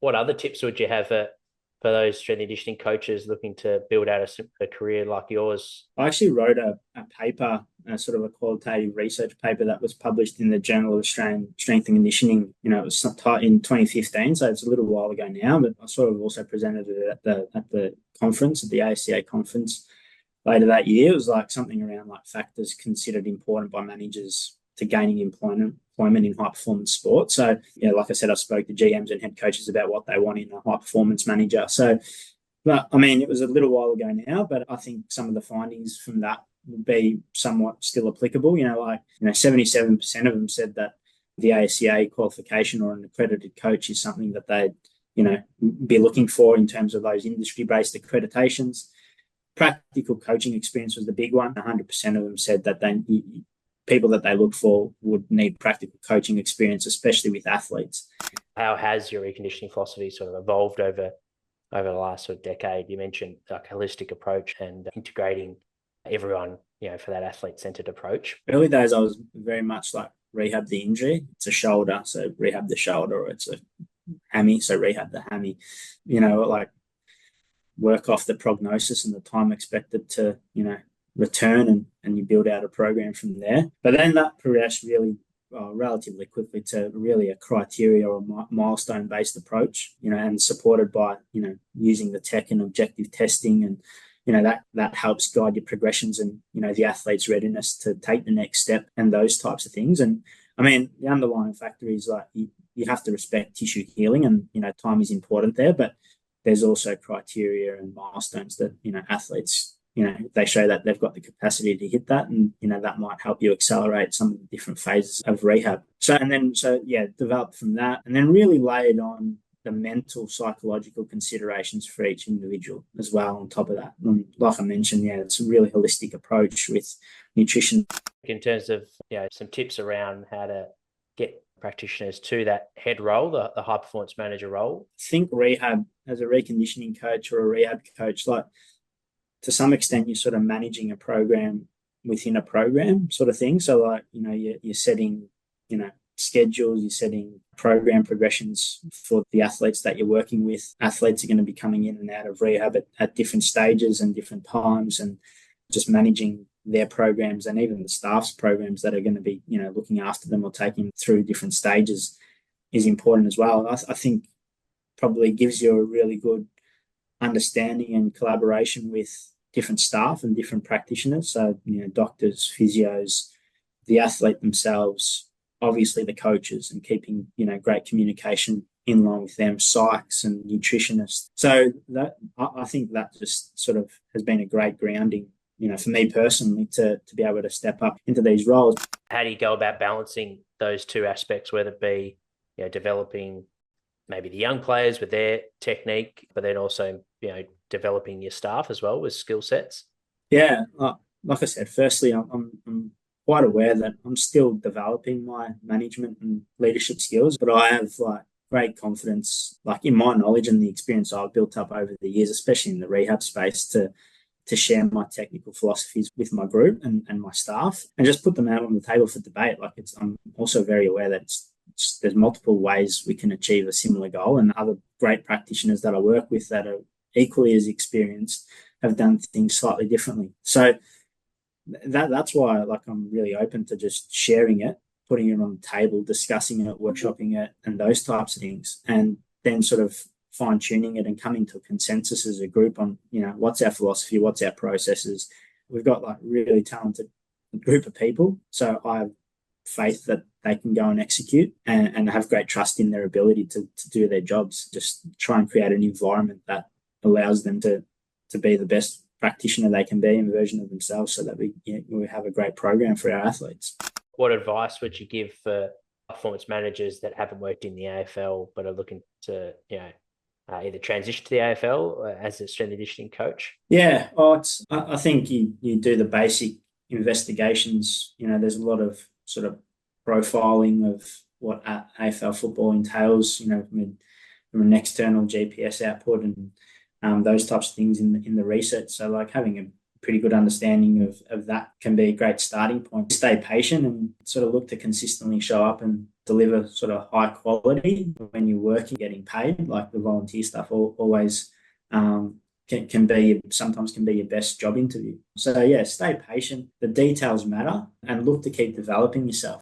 what other tips would you have for those strength and conditioning coaches looking to build out a career like yours? I actually wrote a paper, sort of a qualitative research paper that was published in the Journal of Australian Strength and Conditioning. It was in 2015, so it's a little while ago now, but I sort of also presented it at the conference, at the ASCA conference later that year. It was like something around like factors considered important by managers to gaining employment in high performance sport. So, like I said, I spoke to GMs and head coaches about what they want in a high performance manager. So, but I mean, it was a little while ago now, but I think some of the findings from that would be somewhat still applicable. 77% of them said that the ASCA qualification or an accredited coach is something that they'd, be looking for in terms of those industry-based accreditations. Practical coaching experience was the big one. 100% of them said that people that they look for would need practical coaching experience, especially with athletes. How has your reconditioning philosophy sort of evolved over the last sort of decade? You mentioned like a holistic approach and integrating everyone, for that athlete-centered approach. Early days, I was very much like rehab the injury. It's a shoulder, so rehab the shoulder, or it's a hammy, so rehab the hammy. Like work off the prognosis and the time expected to, return, and you build out a program from there. But then that progressed really relatively quickly to really a criteria or milestone-based approach, and supported by, using the tech and objective testing, and, that helps guide your progressions and, the athlete's readiness to take the next step and those types of things. And I mean, the underlying factor is like you have to respect tissue healing, and, time is important there, but there's also criteria and milestones that, athletes, they show that they've got the capacity to hit that, and, that might help you accelerate some of the different phases of rehab. So developed from that, and then really laid on the mental, psychological considerations for each individual as well on top of that. And like I mentioned, it's a really holistic approach with nutrition. In terms of, some tips around how to get practitioners to that head role, the high performance manager role. I think rehab, as a reconditioning coach or a rehab coach, like to some extent, you're sort of managing a program within a program sort of thing. So like, you're setting, schedules, you're setting program progressions for the athletes that you're working with. Athletes are going to be coming in and out of rehab at different stages and different times, and just managing their programs and even the staff's programs that are going to be, looking after them or taking them through different stages is important as well. I think probably gives you a really good understanding and collaboration with different staff and different practitioners. So, doctors, physios, the athlete themselves, obviously the coaches, and keeping, great communication in line with them, psychs and nutritionists. So that, I think that just sort of has been a great grounding, for me personally, to be able to step up into these roles. How do you go about balancing those two aspects, whether it be, developing maybe the young players with their technique, but then also, developing your staff as well with skill sets? Yeah, like I said, firstly, I'm quite aware that I'm still developing my management and leadership skills, but I have like great confidence, like in my knowledge and the experience I've built up over the years, especially in the rehab space, to share my technical philosophies with my group and my staff, and just put them out on the table for debate. Like I'm also very aware that there's multiple ways we can achieve a similar goal, and other great practitioners that I work with that are equally as experienced have done things slightly differently. So that's why, like, I'm really open to just sharing it, putting it on the table, discussing it, workshopping it, and those types of things, and then sort of fine tuning it and coming to a consensus as a group on, what's our philosophy, what's our processes. We've got like really talented group of people, so I have faith that they can go and execute, and have great trust in their ability to do their jobs. Just try and create an environment that allows them to be the best practitioner they can be and version of themselves, so that we have a great program for our athletes. What advice would you give for performance managers that haven't worked in the AFL but are looking to, either transition to the AFL as a strength and conditioning coach? Yeah, I think you do the basic investigations. There's a lot of sort of profiling of what AFL football entails, from an external GPS output and those types of things in the research. So like having a pretty good understanding of that can be a great starting point. Stay patient and sort of look to consistently show up and deliver sort of high quality when you're working, getting paid. Like the volunteer stuff always sometimes can be your best job interview. So yeah, stay patient. The details matter and look to keep developing yourself.